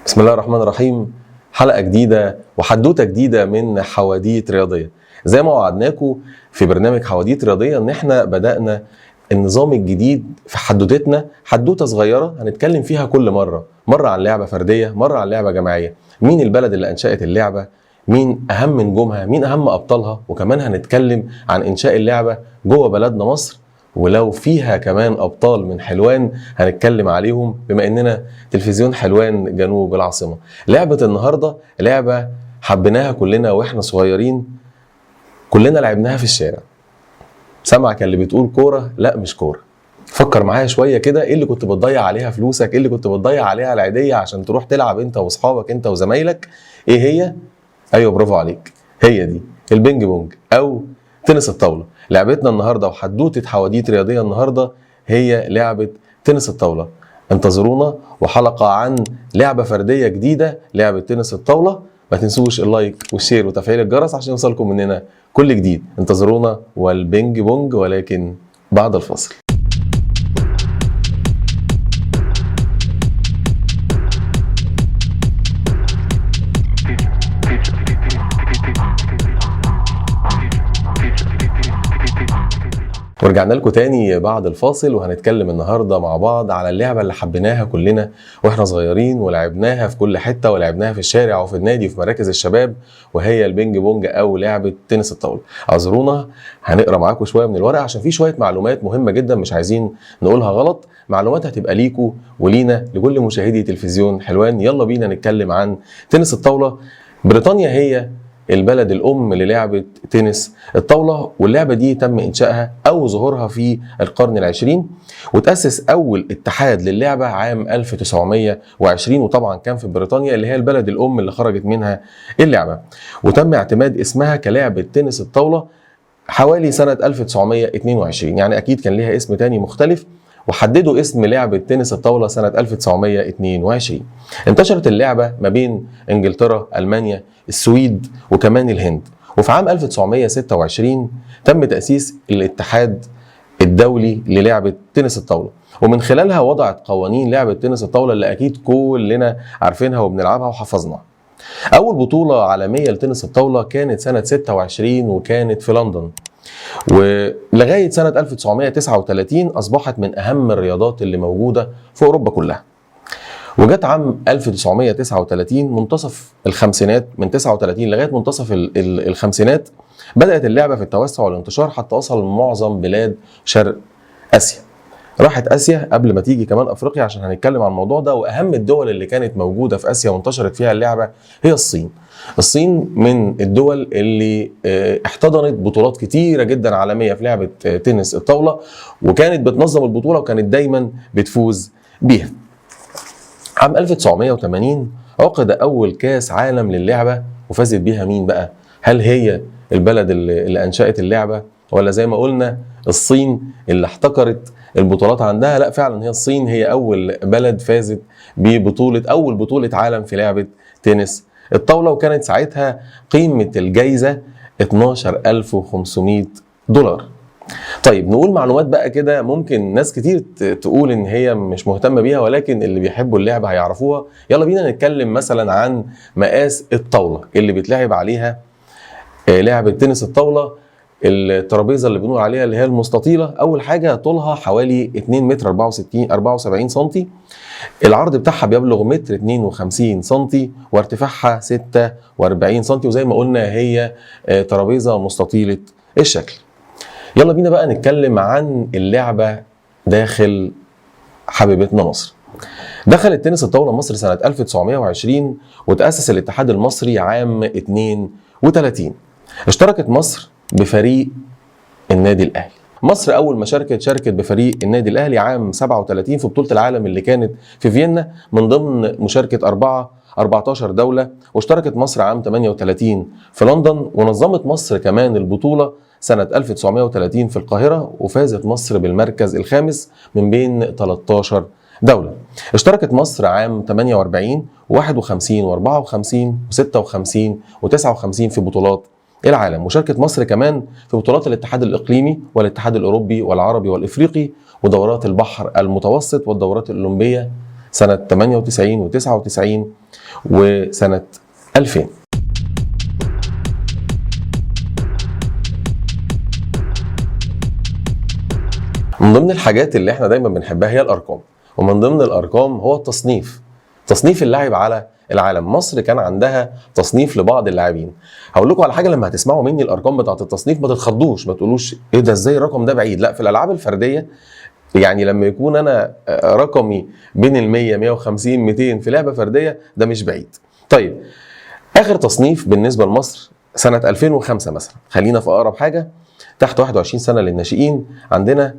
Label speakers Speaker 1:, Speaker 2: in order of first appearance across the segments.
Speaker 1: بسم الله الرحمن الرحيم. حلقة جديدة وحدوتة جديدة من حواديت رياضية. زي ما وعدناكم في برنامج حواديت رياضية ان احنا بدأنا النظام الجديد في حدوتتنا، حدوتة صغيرة هنتكلم فيها كل مرة عن لعبة فردية، مرة عن لعبة جماعية، مين البلد اللي أنشأت اللعبة، مين أهم نجومها، مين أهم أبطالها، وكمان هنتكلم عن إنشاء اللعبة جوه بلدنا مصر، ولو فيها كمان أبطال من حلوان هنتكلم عليهم بما إننا تلفزيون حلوان جنوب العاصمة. لعبة النهاردة لعبة حبيناها كلنا وإحنا صغيرين، كلنا لعبناها في الشارع. سمعك اللي بتقول كورة، لا مش كورة. فكر معايا شوية كده، ايه اللي كنت بتضيع عليها فلوسك، ايه اللي كنت بتضيع عليها العيدية عشان تروح تلعب انت واصحابك انت وزمايلك؟ ايه هي؟ ايوه برافو عليك، هي دي البينج بونج او تنس الطاولة. لعبتنا النهاردة وحدوتة حواديت رياضية النهاردة هي لعبة تنس الطاولة. انتظرونا وحلقة عن لعبة فردية جديدة، لعبة تنس الطاولة. ما تنسوش اللايك والشير وتفعيل الجرس عشان يوصلكم مننا كل جديد. انتظرونا والبينج بونج، ولكن بعد الفاصل. ورجعنا لكم تاني بعد الفاصل، وهنتكلم النهارده مع بعض على اللعبه اللي حبيناها كلنا واحنا صغيرين ولعبناها في كل حته، ولعبناها في الشارع وفي النادي وفي مراكز الشباب، وهي البينج بونج او لعبه تنس الطاوله. اعذرونا هنقرا معاكم شويه من الورق عشان في شويه معلومات مهمه جدا مش عايزين نقولها غلط، معلومات هتبقى ليكم ولينا لكل مشاهدي تلفزيون حلوان. يلا بينا نتكلم عن تنس الطاوله. بريطانيا هي البلد الأم للعبة تنس الطاولة، واللعبة دي تم إنشائها أو ظهورها في القرن العشرين، وتأسس أول اتحاد للعبة عام 1920، وطبعا كان في بريطانيا اللي هي البلد الأم اللي خرجت منها اللعبة، وتم اعتماد اسمها كلعبة تنس الطاولة حوالي سنة 1922. يعني أكيد كان ليها اسم تاني مختلف، وحددوا اسم لعبة تنس الطاولة سنة 1922. انتشرت اللعبة ما بين انجلترا، ألمانيا، السويد، وكمان الهند. وفي عام 1926 تم تأسيس الاتحاد الدولي للعبة تنس الطاولة، ومن خلالها وضعت قوانين لعبة تنس الطاولة اللي أكيد كلنا عارفينها وبنلعبها وحفظنا. أول بطولة عالمية لتنس الطاولة كانت سنة 26 وكانت في لندن، ولغاية سنة 1939 أصبحت من أهم الرياضات اللي موجودة في أوروبا كلها. وجت عام 1939 منتصف الخمسينات، من 39 لغاية منتصف الخمسينات بدأت اللعبة في التوسع والانتشار حتى وصل لمعظم بلاد شرق آسيا. راحت آسيا قبل ما تيجي كمان أفريقيا عشان هنتكلم عن الموضوع ده. وأهم الدول اللي كانت موجودة في آسيا وانتشرت فيها اللعبة هي الصين. الصين من الدول اللي احتضنت بطولات كتيرة جدا عالمية في لعبة تنس الطاولة، وكانت بتنظم البطولة وكانت دايما بتفوز بيها. عام 1980 عقد أول كاس عالم للعبة، وفازت بيها مين بقى؟ هل هي البلد اللي أنشأت اللعبة، ولا زي ما قلنا الصين اللي احتكرت البطولات عندها؟ لا، فعلا هي الصين هي أول بلد فازت ببطولة، أول بطولة عالم في لعبة تنس الطاولة، وكانت ساعتها قيمة الجايزة 12500 دولار. طيب نقول معلومات بقى كده ممكن ناس كتير تقول ان هي مش مهتمة بيها، ولكن اللي بيحبوا اللعبة هيعرفوها. يلا بينا نتكلم مثلا عن مقاس الطاولة اللي بيتلعب عليها لعبة تنس الطاولة. الترابيزة اللي بنقول عليها اللي هي المستطيلة، اول حاجة طولها حوالي 2 متر 74 سنتي، العرض بتاعها بيبلغ متر 52 سنتي، وارتفاعها 46 سنتي، وزي ما قلنا هي ترابيزة مستطيلة الشكل. يلا بينا بقى نتكلم عن اللعبة داخل حبيبتنا مصر. دخلت تنس الطاولة مصر سنة 1920، وتأسس الاتحاد المصري عام 32. اشتركت مصر بفريق النادي الأهلي. مصر أول ما شاركت بفريق النادي الأهلي عام 37 في بطولة العالم اللي كانت في فيينا من ضمن مشاركة 14 دولة. واشتركت مصر عام 38 في لندن، ونظمت مصر كمان البطولة سنة 1930 في القاهرة، وفازت مصر بالمركز الخامس من بين 13 دولة. اشتركت مصر عام 48 و51 و54 و56 و59 في بطولات العالم. وشاركت مصر كمان في بطولات الاتحاد الإقليمي والاتحاد الأوروبي والعربي والإفريقي ودورات البحر المتوسط والدورات الأولمبية سنة 98 و99 وسنة 2000. من ضمن الحاجات اللي احنا دايما بنحبها هي الارقام، ومن ضمن الارقام هو تصنيف اللاعب على العالم. مصر كان عندها تصنيف لبعض اللاعبين. هقول لكم على حاجه، لما هتسمعوا مني الارقام بتاعه التصنيف ما تتخضوش، ما تقولوش ايه ده ازاي الرقم ده بعيد. لا، في الالعاب الفرديه يعني لما يكون انا رقمي بين ال 100 150 200 في لعبه فرديه ده مش بعيد. طيب اخر تصنيف بالنسبه لمصر سنه 2005 مثلا، خلينا في اقرب حاجه، تحت 21 سنه للناشئين. عندنا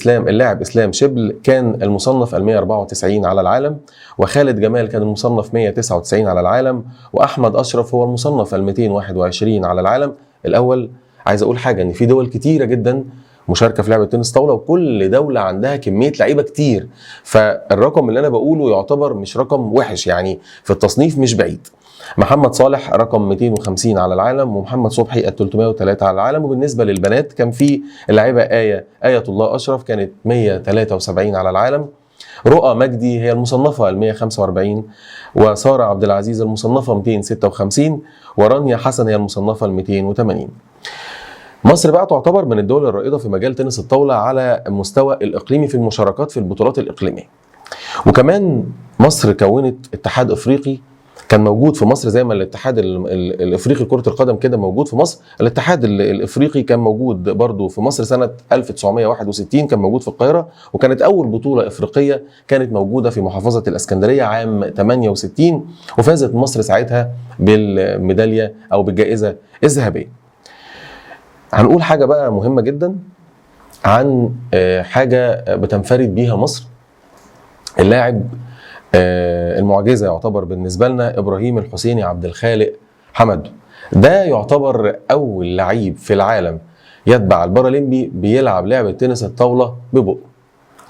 Speaker 1: اللاعب اسلام شبل كان المصنف ال 194 على العالم، وخالد جمال كان المصنف 199 على العالم، واحمد اشرف هو المصنف ال 221 على العالم. الاول عايز اقول حاجه، ان في دول كتيره جدا مشاركه في لعبه تنس طاوله، وكل دوله عندها كميه لعيبه كتير، فالرقم اللي انا بقوله يعتبر مش رقم وحش، يعني في التصنيف مش بعيد. محمد صالح رقم 250 على العالم، ومحمد صبحي 303 على العالم. وبالنسبه للبنات كان في اللاعبه آية الله أشرف كانت 173 على العالم، رؤى مجدي هي المصنفه ال 145، وساره عبد العزيز المصنفه 256، ورانيا حسن هي المصنفه ال 280. مصر بقى تعتبر من الدول الرائده في مجال تنس الطاوله على المستوى الاقليمي في المشاركات في البطولات الاقليميه. وكمان مصر كونت اتحاد افريقي كان موجود في مصر، زي ما الاتحاد الافريقي لكره القدم كده موجود في مصر. الاتحاد الافريقي كان موجود برضو في مصر سنه 1961، كان موجود في القاهره، وكانت اول بطوله افريقيه كانت موجوده في محافظه الاسكندريه عام 68، وفازت مصر ساعتها بالميداليه او بالجائزه الذهبيه. هنقول حاجه بقى مهمه جدا عن حاجه بتنفرد بيها مصر، اللاعب المعجزه يعتبر بالنسبه لنا ابراهيم الحسيني عبد الخالق حمد. ده يعتبر اول لعيب في العالم يتبع البارالمبي بيلعب لعبه تنس الطاوله ببقه.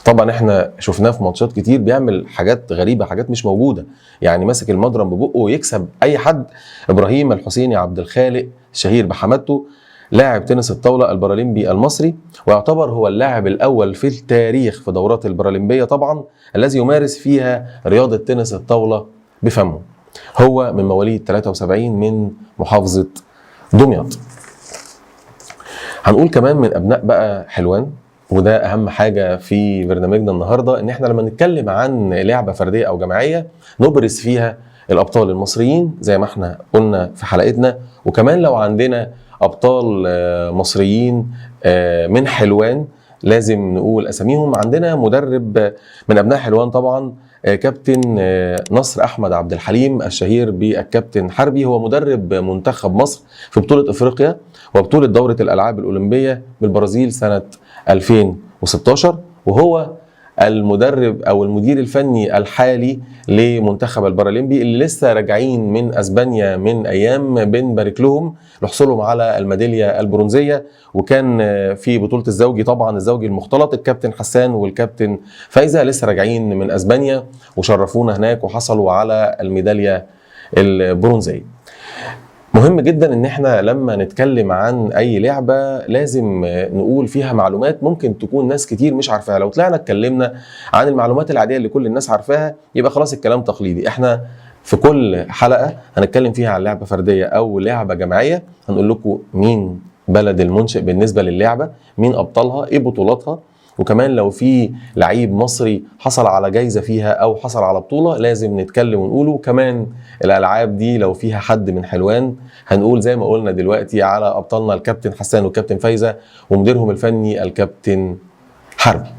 Speaker 1: طبعا احنا شفناه في ماتشات كتير بيعمل حاجات غريبه، حاجات مش موجوده، يعني ماسك المضرب ببقه ويكسب اي حد. ابراهيم الحسيني عبد الخالق الشهير بحمدته لاعب تنس الطاوله البارالمبي المصري، ويعتبر هو اللاعب الاول في التاريخ في دورات البارالمبيه طبعا الذي يمارس فيها رياضه تنس الطاوله بفمه. هو من مواليد 73 من محافظه دمياط. هنقول كمان من ابناء بقى حلوان، وده اهم حاجه في برنامجنا النهارده، ان احنا لما نتكلم عن لعبه فرديه او جماعيه نبرز فيها الابطال المصريين زي ما احنا قلنا في حلقتنا. وكمان لو عندنا ابطال مصريين من حلوان لازم نقول اساميهم. عندنا مدرب من ابناء حلوان طبعا كابتن نصر احمد عبد الحليم الشهير بالكابتن حربي، هو مدرب منتخب مصر في بطوله افريقيا وبطوله دوره الالعاب الاولمبيه بالبرازيل سنه 2016، وهو المدرب او المدير الفني الحالي لمنتخب البارالمبي اللي لسه راجعين من اسبانيا من ايام، بنبارك لهم لحصولهم على الميداليه البرونزيه. وكان في بطوله الزوجي طبعا الزوجي المختلط الكابتن حسان والكابتن فايزه لسه راجعين من اسبانيا وشرفونا هناك وحصلوا على الميداليه البرونزيه. مهم جدا ان احنا لما نتكلم عن اي لعبه لازم نقول فيها معلومات ممكن تكون ناس كتير مش عارفاها. لو طلعنا اتكلمنا عن المعلومات العاديه اللي كل الناس عارفاها يبقى خلاص الكلام تقليدي. احنا في كل حلقه هنتكلم فيها عن لعبه فرديه او لعبه جماعيه، هنقول لكم مين بلد المنشئ بالنسبه للعبه، مين ابطالها، ايه بطولاتها، وكمان لو في لعيب مصري حصل على جايزه فيها او حصل على بطوله لازم نتكلم ونقوله. كمان الالعاب دي لو فيها حد من حلوان هنقول زي ما قلنا دلوقتي على ابطالنا الكابتن حسان والكابتن فايزه ومديرهم الفني الكابتن حربي.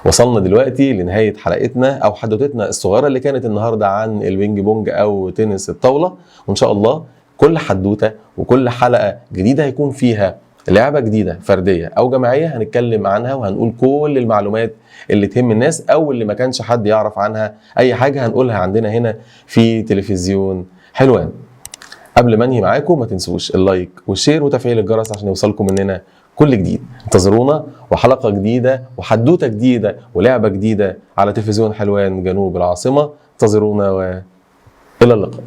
Speaker 1: وصلنا دلوقتي لنهايه حلقتنا او حدوتتنا الصغيره اللي كانت النهارده عن البينج بونج او تنس الطاوله، وان شاء الله كل حدوته وكل حلقه جديده هيكون فيها لعبه جديده فرديه او جماعيه هنتكلم عنها وهنقول كل المعلومات اللي تهم الناس او اللي ما كانش حد يعرف عنها اي حاجه هنقولها عندنا هنا في تلفزيون حلوان. قبل ما انهي معاكم ما تنسوش اللايك والشير وتفعيل الجرس عشان يوصلكم مننا كل جديد. انتظرونا وحلقه جديده وحدوته جديده ولعبه جديده على تلفزيون حلوان جنوب العاصمه. انتظرونا والى اللقاء.